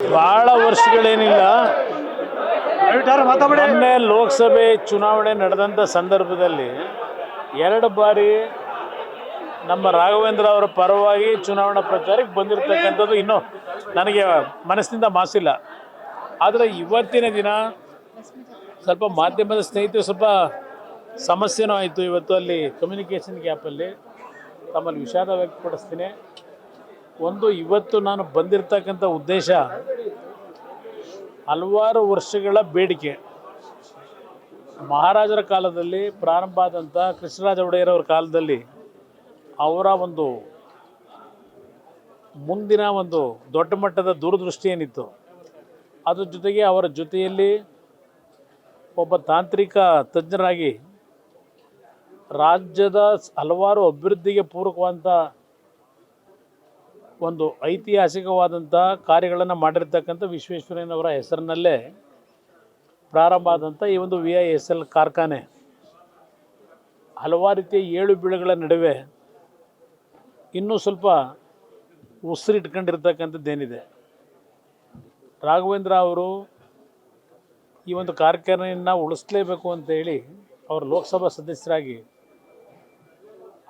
ಬಹಳ ವರ್ಷಗಳೇನಿಲ್ಲ. ಮೊನ್ನೆ ಲೋಕಸಭೆ ಚುನಾವಣೆ ನಡೆದಂಥ ಸಂದರ್ಭದಲ್ಲಿ 2 ಬಾರಿ ನಮ್ಮ ರಾಘವೇಂದ್ರ ಅವರ ಪರವಾಗಿ ಚುನಾವಣಾ ಪ್ರಚಾರಕ್ಕೆ ಬಂದಿರತಕ್ಕಂಥದ್ದು ಇನ್ನೂ ನನಗೆ ಮನಸ್ಸಿನಿಂದ ಮಾಸಿಲ್ಲ. ಆದರೆ ಇವತ್ತಿನ ದಿನ ಸ್ವಲ್ಪ ಮಾಧ್ಯಮದ ಸ್ನೇಹಿತರು ಸ್ವಲ್ಪ ಸಮಸ್ಯೆನೂ ಆಯಿತು. ಇವತ್ತು ಅಲ್ಲಿ ಕಮ್ಯುನಿಕೇಷನ್ ಗ್ಯಾಪಲ್ಲಿ ತಮ್ಮಲ್ಲಿ ವಿಷಾದ ವ್ಯಕ್ತಪಡಿಸ್ತೀನಿ. ಇವತ್ತು ನಾನು ಬಂದಿರತಕ್ಕಂಥ ಉದ್ದೇಶ ಹಲವಾರು ವರ್ಷಗಳ ಬೇಡಿಕೆ. ಮಹಾರಾಜರ ಕಾಲದಲ್ಲಿ ಪ್ರಾರಂಭ ಆದಂಥ ಕೃಷ್ಣರಾಜ ಒಡೆಯರವರ ಕಾಲದಲ್ಲಿ ಅವರ ಮುಂದಿನ ದೊಡ್ಡ ಮಟ್ಟದ ದೂರದೃಷ್ಟಿ ಏನಿತ್ತು, ಅದ್ರ ಜೊತೆಗೆ ಅವರ ಜೊತೆಯಲ್ಲಿ ಒಬ್ಬ ತಾಂತ್ರಿಕ ತಜ್ಞರಾಗಿ ರಾಜ್ಯದ ಹಲವಾರು ಅಭಿವೃದ್ಧಿಗೆ ಪೂರಕವಾದಂಥ ಐತಿಹಾಸಿಕವಾದಂಥ ಕಾರ್ಯಗಳನ್ನು ಮಾಡಿರ್ತಕ್ಕಂಥ ವಿಶ್ವೇಶ್ವರಯ್ಯನವರ ಹೆಸರಿನಲ್ಲೇ ಪ್ರಾರಂಭ ಆದಂಥ ಈ VISL ಕಾರ್ಖಾನೆ ಹಲವಾರು ರೀತಿಯ ಏಳು ಬೀಳುಗಳ ನಡುವೆ ಇನ್ನೂ ಸ್ವಲ್ಪ ಉಸಿರಿಟ್ಕೊಂಡಿರ್ತಕ್ಕಂಥದ್ದೇನಿದೆ. ರಾಘವೇಂದ್ರ ಅವರು ಈ ಕಾರ್ಖಾನೆಯನ್ನು ಉಳಿಸಲೇಬೇಕು ಅಂತೇಳಿ ಅವರು ಲೋಕಸಭಾ ಸದಸ್ಯರಾಗಿ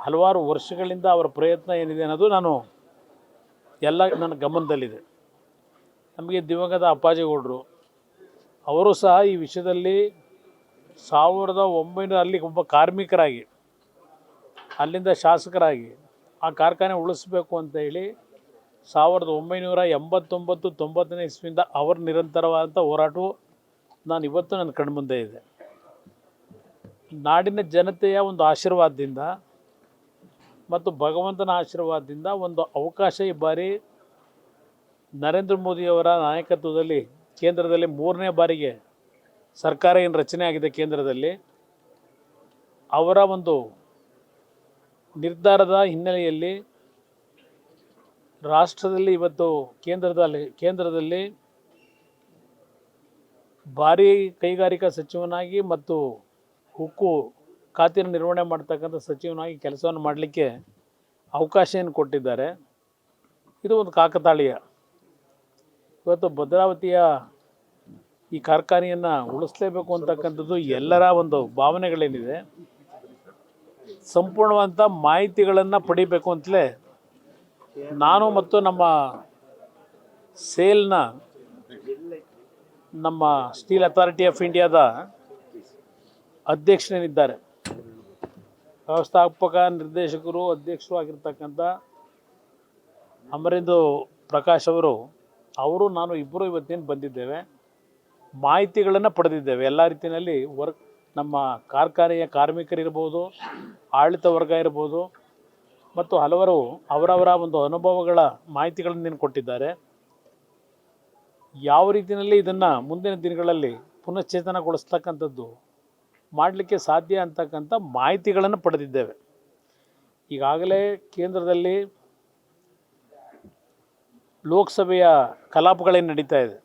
ಹಲವಾರು ವರ್ಷಗಳಿಂದ ಅವರ ಪ್ರಯತ್ನ ಏನಿದೆ ಅನ್ನೋದು ನನ್ನ ಗಮನದಲ್ಲಿದೆ. ನಮಗೆ ದಿವಂಗತ ಅಪ್ಪಾಜಿಗೌಡರು ಅವರು ಸಹ ಈ ವಿಷಯದಲ್ಲಿ 1900 ಅಲ್ಲಿ ಒಬ್ಬ ಕಾರ್ಮಿಕರಾಗಿ ಅಲ್ಲಿಂದ ಶಾಸಕರಾಗಿ ಆ ಕಾರ್ಖಾನೆ ಉಳಿಸಬೇಕು ಅಂತ ಹೇಳಿ 1989-90ನೇ ಇಸ್ವಿಯಿಂದ ಅವರ ನಿರಂತರವಾದಂಥ ಹೋರಾಟವು ಇವತ್ತು ನನ್ನ ಕಣ್ಮುಂದೆ ಇದೆ. ನಾಡಿನ ಜನತೆಯ ಆಶೀರ್ವಾದದಿಂದ ಮತ್ತು ಭಗವಂತನ ಆಶೀರ್ವಾದದಿಂದ ಅವಕಾಶ ಈ ಬಾರಿ ನರೇಂದ್ರ ಮೋದಿಯವರ ನಾಯಕತ್ವದಲ್ಲಿ ಕೇಂದ್ರದಲ್ಲಿ 3ನೇ ಬಾರಿಗೆ ಸರ್ಕಾರ ಏನು ರಚನೆ ಆಗಿದೆ ಕೇಂದ್ರದಲ್ಲಿ, ಅವರ ನಿರ್ಧಾರದ ಹಿನ್ನೆಲೆಯಲ್ಲಿ ರಾಷ್ಟ್ರದಲ್ಲಿ ಇವತ್ತು ಕೇಂದ್ರದಲ್ಲಿ ಭಾರಿ ಕೈಗಾರಿಕಾ ಸಚಿವನಾಗಿ ಮತ್ತು ಉಕ್ಕು ಖಾತೆಯನ್ನು ನಿರ್ವಹಣೆ ಮಾಡ್ತಕ್ಕಂಥ ಸಚಿವನಾಗಿ ಕೆಲಸವನ್ನು ಮಾಡಲಿಕ್ಕೆ ಅವಕಾಶವನ್ನು ಕೊಟ್ಟಿದ್ದಾರೆ. ಇದು ಕಾಕತಾಳೀಯ. ಇವತ್ತು ಭದ್ರಾವತಿಯ ಈ ಕಾರ್ಖಾನೆಯನ್ನು ಉಳಿಸಲೇಬೇಕು ಅಂತಕ್ಕಂಥದ್ದು ಎಲ್ಲರ ಭಾವನೆಗಳೇನಿದೆ, ಸಂಪೂರ್ಣವಾದಂಥ ಮಾಹಿತಿಗಳನ್ನು ಪಡಿಬೇಕು ಅಂತಲೇ ನಾನು ಮತ್ತು ನಮ್ಮ ಸೇಲ್ನ ನಮ್ಮ ಸ್ಟೀಲ್ ಅಥಾರಿಟಿ ಆಫ್ ಇಂಡಿಯಾದ ಅಧ್ಯಕ್ಷರೇನಿದ್ದಾರೆ, ವ್ಯವಸ್ಥಾಪಕ ನಿರ್ದೇಶಕರು ಅಧ್ಯಕ್ಷರು ಆಗಿರ್ತಕ್ಕಂಥ ಅಮರೇಂದ್ರ ಪ್ರಕಾಶ್ ಅವರು ನಾನು ಇಬ್ಬರು ಇವತ್ತೇನು ಬಂದಿದ್ದೇವೆ, ಮಾಹಿತಿಗಳನ್ನು ಪಡೆದಿದ್ದೇವೆ. ಎಲ್ಲ ರೀತಿಯಲ್ಲಿ ನಮ್ಮ ಕಾರ್ಖಾನೆಯ ಕಾರ್ಮಿಕರಿರ್ಬೋದು, ಆಡಳಿತ ವರ್ಗ ಇರ್ಬೋದು ಮತ್ತು ಹಲವರು ಅವರವರ ಅನುಭವಗಳ ಮಾಹಿತಿಗಳನ್ನು ಕೊಟ್ಟಿದ್ದಾರೆ. ಯಾವ ರೀತಿಯಲ್ಲಿ ಇದನ್ನು ಮುಂದಿನ ದಿನಗಳಲ್ಲಿ ಪುನಶ್ಚೇತನಗೊಳಿಸ್ತಕ್ಕಂಥದ್ದು ಮಾಡಲಿಕ್ಕೆ ಸಾಧ್ಯ ಅಂತಕ್ಕಂಥ ಮಾಹಿತಿಗಳನ್ನು ಪಡೆದಿದ್ದೇವೆ. ಈಗಾಗಲೇ ಕೇಂದ್ರದಲ್ಲಿ ಲೋಕಸಭೆಯ ಕಲಾಪಗಳೇನು ನಡೀತಾ ಇದೆ,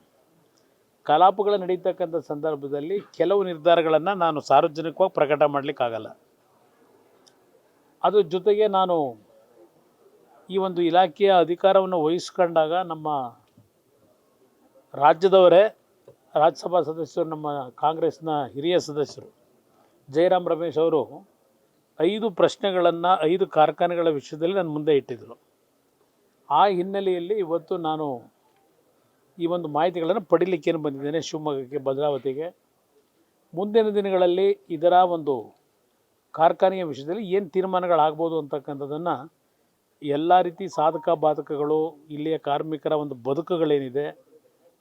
ಕಲಾಪಗಳು ನಡೀತಕ್ಕಂಥ ಸಂದರ್ಭದಲ್ಲಿ ಕೆಲವು ನಿರ್ಧಾರಗಳನ್ನು ನಾನು ಸಾರ್ವಜನಿಕವಾಗಿ ಪ್ರಕಟ ಮಾಡಲಿಕ್ಕಾಗಲ್ಲ. ಅದ್ರ ಜೊತೆಗೆ ನಾನು ಈ ಇಲಾಖೆಯ ಅಧಿಕಾರವನ್ನು ವಹಿಸ್ಕೊಂಡಾಗ ನಮ್ಮ ರಾಜ್ಯದವರೇ ರಾಜ್ಯಸಭಾ ಸದಸ್ಯರು, ನಮ್ಮ ಕಾಂಗ್ರೆಸ್ನ ಹಿರಿಯ ಸದಸ್ಯರು ಜಯರಾಮ್ ರಮೇಶ್ ಅವರು 5 ಪ್ರಶ್ನೆಗಳನ್ನು 5 ಕಾರ್ಖಾನೆಗಳ ವಿಷಯದಲ್ಲಿ ನನ್ನ ಮುಂದೆ ಇಟ್ಟಿದ್ದರು. ಆ ಹಿನ್ನೆಲೆಯಲ್ಲಿ ಇವತ್ತು ನಾನು ಈ ಮಾಹಿತಿಗಳನ್ನು ಪಡೀಲಿಕ್ಕೇನು ಬಂದಿದ್ದೇನೆ ಶಿವಮೊಗ್ಗಕ್ಕೆ, ಭದ್ರಾವತಿಗೆ. ಮುಂದಿನ ದಿನಗಳಲ್ಲಿ ಇದರ ಕಾರ್ಖಾನೆಯ ವಿಷಯದಲ್ಲಿ ಏನು ತೀರ್ಮಾನಗಳಾಗ್ಬೋದು ಅಂತಕ್ಕಂಥದ್ದನ್ನು ಎಲ್ಲ ರೀತಿ ಸಾಧಕ ಬಾಧಕಗಳು, ಇಲ್ಲಿಯ ಕಾರ್ಮಿಕರ ಬದುಕುಗಳೇನಿದೆ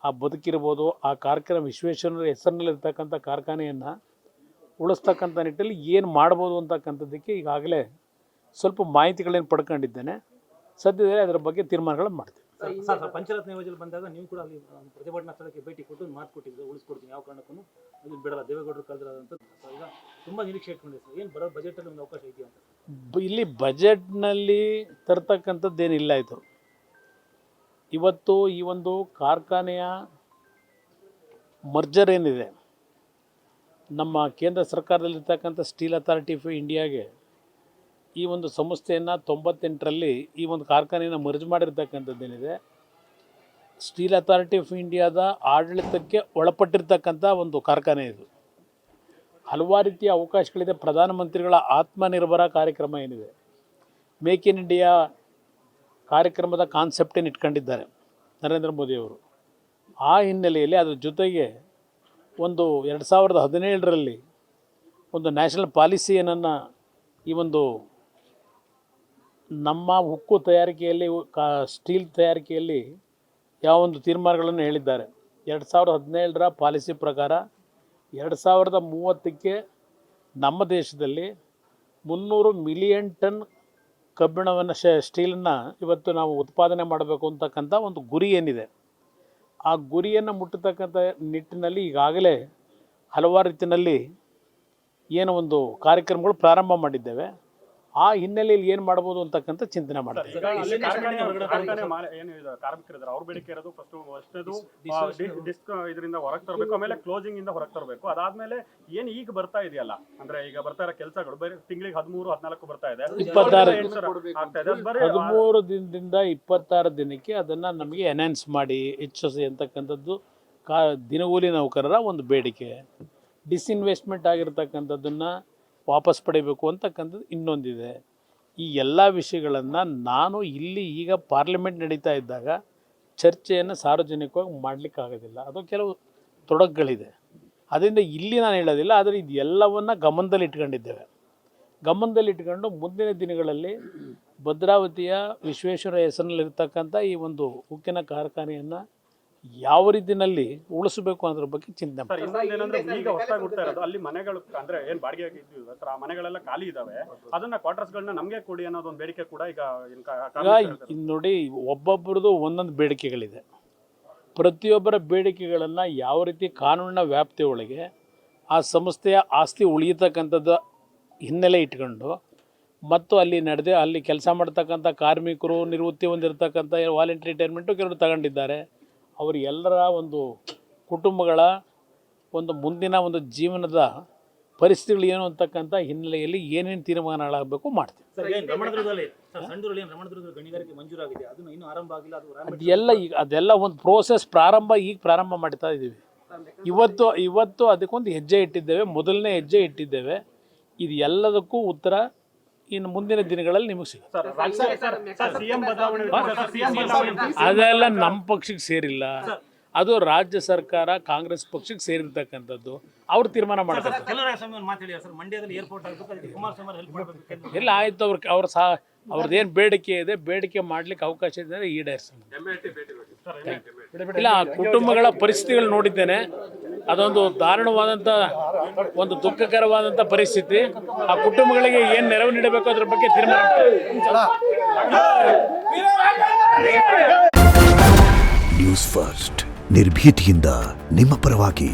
ಆ ಬದುಕಿರ್ಬೋದು, ಆ ಕಾರ್ಖಾನೆ ವಿಶ್ವೇಶ್ವರಯ್ಯನವರ ಹೆಸರಿನಲ್ಲಿರ್ತಕ್ಕಂಥ ಕಾರ್ಖಾನೆಯನ್ನು ಉಳಿಸ್ತಕ್ಕಂಥ ನಿಟ್ಟಲ್ಲಿ ಏನು ಮಾಡ್ಬೋದು ಅಂತಕ್ಕಂಥದ್ದಕ್ಕೆ ಈಗಾಗಲೇ ಸ್ವಲ್ಪ ಮಾಹಿತಿಗಳೇನು ಪಡ್ಕೊಂಡಿದ್ದೇನೆ. ಸದ್ಯದಲ್ಲೇ ಅದರ ಬಗ್ಗೆ ತೀರ್ಮಾನಗಳನ್ನು ಮಾಡ್ತೀನಿ. ಸರ್, ಪಂಚರತ್ನ ಯೋಜನೆ ಬಂದಾಗ ನೀವು ಕೂಡ ಅಲ್ಲಿ ಪ್ರತಿಭಟನಾ ಸ್ಥಳಕ್ಕೆ ಭೇಟಿ ಕೊಟ್ಟು ಮಾತು ಕೊಟ್ಟಿದ್ದು, ಉಳಿಸ್ಕೊಡ್ತೀನಿ, ಯಾವ ಕಾರಣಕ್ಕೂ ಅದು ಬಿಡಲ್ಲ, ದೇವೇಗೌಡರು ಕಳೆದಿರೋದಂತ ಈಗ ತುಂಬ ನಿರೀಕ್ಷೆ ಇಟ್ಕೊಂಡಿದೆ ಸರ್. ಏನು ಬರೋ ಬಜೆಟಲ್ಲಿ ಅವಕಾಶ ಇದೆಯಾ ಅಂತ? ಇಲ್ಲಿ ಬಜೆಟ್ನಲ್ಲಿ ತರ್ತಕ್ಕಂಥದ್ದೇನಿಲ್ಲ. ಇದು ಇವತ್ತು ಈ ಕಾರ್ಖಾನೆಯ ಮರ್ಜರ್ ಏನಿದೆ, ನಮ್ಮ ಕೇಂದ್ರ ಸರ್ಕಾರದಲ್ಲಿರ್ತಕ್ಕಂಥ ಸ್ಟೀಲ್ ಅಥಾರಿಟಿ ಆಫ್ ಇಂಡಿಯಾಗೆ ಈ ಸಂಸ್ಥೆಯನ್ನು 98ರಲ್ಲಿ ಈ ಕಾರ್ಖಾನೆಯನ್ನು ಮರ್ಜ್ ಮಾಡಿರ್ತಕ್ಕಂಥದ್ದೇನಿದೆ, ಸ್ಟೀಲ್ ಅಥಾರಿಟಿ ಆಫ್ ಇಂಡಿಯಾದ ಆಡಳಿತಕ್ಕೆ ಒಳಪಟ್ಟಿರ್ತಕ್ಕಂಥ ಒಂದು ಕಾರ್ಖಾನೆ ಇದು. ಹಲವಾರು ರೀತಿಯ ಅವಕಾಶಗಳಿದೆ. ಪ್ರಧಾನಮಂತ್ರಿಗಳ ಆತ್ಮನಿರ್ಭರ ಕಾರ್ಯಕ್ರಮ ಏನಿದೆ, ಮೇಕ್ ಇನ್ ಇಂಡಿಯಾ ಕಾರ್ಯಕ್ರಮದ ಕಾನ್ಸೆಪ್ಟನ್ನು ಇಟ್ಕೊಂಡಿದ್ದಾರೆ ನರೇಂದ್ರ ಮೋದಿಯವರು. ಆ ಹಿನ್ನೆಲೆಯಲ್ಲಿ ಅದರ ಜೊತೆಗೆ ಒಂದು 2017ರಲ್ಲಿ ಒಂದು ನ್ಯಾಷನಲ್ ಪಾಲಿಸಿಯನ್ನು ಈ ಒಂದು ನಮ್ಮ ಉಕ್ಕು ತಯಾರಿಕೆಯಲ್ಲಿ ಸ್ಟೀಲ್ ತಯಾರಿಕೆಯಲ್ಲಿ ಯಾವ ಒಂದು ತೀರ್ಮಾನಗಳನ್ನು ಹೇಳಿದ್ದಾರೆ. 2017ರ ಪಾಲಿಸಿ ಪ್ರಕಾರ 2030ಕ್ಕೆ ನಮ್ಮ ದೇಶದಲ್ಲಿ 300 ಮಿಲಿಯನ್ ಟನ್ ಕಬ್ಬಿಣವನ್ನು ಸ್ಟೀಲನ್ನು ಇವತ್ತು ನಾವು ಉತ್ಪಾದನೆ ಮಾಡಬೇಕು ಅಂತಕ್ಕಂಥ ಒಂದು ಗುರಿ ಏನಿದೆ, ಆ ಗುರಿಯನ್ನು ಮುಟ್ಟತಕ್ಕಂಥ ನಿಟ್ಟಿನಲ್ಲಿ ಈಗಾಗಲೇ ಹಲವಾರು ರೀತಿಯಲ್ಲಿ ಏನು ಒಂದು ಕಾರ್ಯಕ್ರಮಗಳು ಪ್ರಾರಂಭ ಮಾಡಿದ್ದೇವೆ. ಆ ಹಿನ್ನೆಲೆಯಲ್ಲಿ ಏನು ಮಾಡ್ಬೋದು ಅಂತಕ್ಕಂಥ ಚಿಂತನೆ ಮಾಡ್ತೀವಿ. ಕಾರ್ಮಿಕರಿದ್ದಾರೆ, ಅವ್ರ ಬೇಡಿಕೆ ಇರೋದು ಡಿಸ್ಕ್ ಇದರಿಂದ ಹೊರಗೆ ತರಬೇಕು, ಆಮೇಲೆ ಕ್ಲೋಸಿಂಗ್ ಇಂದ ಹೊರಗೆ ತರಬೇಕು. ಅದಾದ್ಮೇಲೆ ಏನು ಈಗ ಬರ್ತಾ ಇದೆಯಲ್ಲ, ಅಂದ್ರೆ ಈಗ ಬರ್ತಾ ಇರೋ ಕೆಲಸಗಳು ಬರೀ ತಿಂಗಳಿಗೆ 13-14 ಬರ್ತಾ ಇದೆ, 13 ದಿನದಿಂದ 26 ದಿನಕ್ಕೆ ಅದನ್ನು ನಮಗೆ ಎನ್ಹಾನ್ಸ್ ಮಾಡಿ ಹೆಚ್ಚಿಸಿ ಅಂತಕ್ಕಂಥದ್ದು ದಿನಗೂಲಿ ನೌಕರರ ಒಂದು ಬೇಡಿಕೆ. ಡಿಸ್ಇನ್ವೆಸ್ಟ್ಮೆಂಟ್ ಆಗಿರ್ತಕ್ಕಂಥದ್ದನ್ನು ವಾಪಸ್ ಪಡಿಬೇಕು ಅಂತಕ್ಕಂಥದ್ದು ಇನ್ನೊಂದಿದೆ. ಈ ಎಲ್ಲ ವಿಷಯಗಳನ್ನು ನಾನು ಇಲ್ಲಿ ಈಗ ಪಾರ್ಲಿಮೆಂಟ್ ನಡೀತಾ ಇದ್ದಾಗ ಚರ್ಚೆಯನ್ನು ಸಾರ್ವಜನಿಕವಾಗಿ ಮಾಡಲಿಕ್ಕಾಗೋದಿಲ್ಲ, ಅದು ಕೆಲವು ತೊಡಕುಗಳಿದೆ. ಅದರಿಂದ ಇಲ್ಲಿ ನಾನು ಹೇಳೋದಿಲ್ಲ, ಆದರೆ ಇದು ಎಲ್ಲವನ್ನು ಗಮನದಲ್ಲಿ ಇಟ್ಕೊಂಡು ಮುಂದಿನ ದಿನಗಳಲ್ಲಿ ಭದ್ರಾವತಿಯ ವಿಶ್ವೇಶ್ವರ ಹೆಸರಿನಲ್ಲಿರ್ತಕ್ಕಂಥ ಈ ಒಂದು ಉಕ್ಕಿನ ಕಾರ್ಖಾನೆಯನ್ನು ಯಾವ ರೀತಿಯಲ್ಲಿ ಉಳಿಸಬೇಕು ಅನ್ನೋದ್ರ ಬಗ್ಗೆ ಚಿಂತನೆ ಮಾಡಿ. ಈಗ ಹೊಸದಾಗಿ ಹುಡ್ತಾ ಇರೋದು ಅಲ್ಲಿ ಮನೆಗಳು, ಅಂದ್ರೆ ಏನ್ ಬಾಡಿಗೆ ಆ ಮನೆಗಳೆಲ್ಲ ಖಾಲಿ ಇದಾವೆ, ಅದನ್ನ ಕ್ವಾರ್ಟರ್ಸ್ಗಳನ್ನ ನಮಗೆ ಕೊಡಿ ಅನ್ನೋದು ಒಂದು ಬೇಡಿಕೆ ಕೂಡ ಈಗ ನೋಡಿ, ಒಬ್ಬೊಬ್ಬರದು ಒಂದೊಂದು ಬೇಡಿಕೆಗಳಿದೆ. ಪ್ರತಿಯೊಬ್ಬರ ಬೇಡಿಕೆಗಳನ್ನು ಯಾವ ರೀತಿ ಕಾನೂನಿನ ವ್ಯಾಪ್ತಿಯೊಳಗೆ ಆ ಸಂಸ್ಥೆಯ ಆಸ್ತಿ ಉಳಿಯತಕ್ಕಂಥದ್ದು ಹಿನ್ನೆಲೆ ಇಟ್ಕೊಂಡು ಮತ್ತು ಅಲ್ಲಿ ಕೆಲಸ ಮಾಡ್ತಕ್ಕಂಥ ಕಾರ್ಮಿಕರು, ನಿವೃತ್ತಿ ಹೊಂದಿರತಕ್ಕಂಥ ವಾಲಂಟ್ರಿ ರಿಟೈರ್ಮೆಂಟು ಕೆಲವರು ತಗೊಂಡಿದ್ದಾರೆ, ಅವರು ಎಲ್ಲರ ಒಂದು ಕುಟುಂಬಗಳ ಒಂದು ಮುಂದಿನ ಒಂದು ಜೀವನದ ಪರಿಸ್ಥಿತಿಗಳು ಏನು ಅಂತಕ್ಕಂಥ ಹಿನ್ನೆಲೆಯಲ್ಲಿ ಏನೇನು ತೀರ್ಮಾನಗಳಾಗಬೇಕು ಮಾಡ್ತೀವಿ. ಅದೆಲ್ಲ ಒಂದು ಪ್ರೋಸೆಸ್ ಪ್ರಾರಂಭ ಮಾಡ್ತಾ ಇದ್ದೀವಿ. ಇವತ್ತು ಅದಕ್ಕೊಂದು ಹೆಜ್ಜೆ ಇಟ್ಟಿದ್ದೇವೆ, ಮೊದಲನೇ ಹೆಜ್ಜೆ ಇಟ್ಟಿದ್ದೇವೆ. ಇದು ಎಲ್ಲದಕ್ಕೂ ಉತ್ತರ ಇನ್ನು ಮುಂದಿನ ದಿನಗಳಲ್ಲಿ ನಿಮಗೆ ಸಿಗುತ್ತೆ. ಅದೆಲ್ಲ ನಮ್ಮ ಪಕ್ಷಕ್ಕೆ ಸೇರಿಲ್ಲ, ಅದು ರಾಜ್ಯ ಸರ್ಕಾರ ಕಾಂಗ್ರೆಸ್ ಪಕ್ಷಕ್ಕೆ ಸೇರಿರ್ತಕ್ಕಂಥದ್ದು, ಅವ್ರು ತೀರ್ಮಾನ ಮಾಡ್ತಾರೆ. ಎಲ್ಲ ಆಯಿತು, ಅವ್ರದ್ದೇನು ಬೇಡಿಕೆ ಇದೆ, ಬೇಡಿಕೆ ಮಾಡ್ಲಿಕ್ಕೆ ಅವಕಾಶ ಇದೆ, ಈಡೇರಿಸಿ. ಇಲ್ಲ, ಕುಟುಂಬಗಳ ಪರಿಸ್ಥಿತಿಗಳು ನೋಡಿದ್ದೇನೆ, ಅದೊಂದು ದಾರುಣವಾದಂಥ ಒಂದು ದುಃಖಕರವಾದಂಥ ಪರಿಸ್ಥಿತಿ. ಆ ಕುಟುಂಬಗಳಿಗೆ ಏನು ನೆರವು ನೀಡಬೇಕು ಅದ್ರ ಬಗ್ಗೆ ತೀರ್ಮಾನ. ನ್ಯೂಸ್ ಫಸ್ಟ್, ನಿರ್ಭೀತಿಯಿಂದ ನಿಮ್ಮ ಪರವಾಗಿ.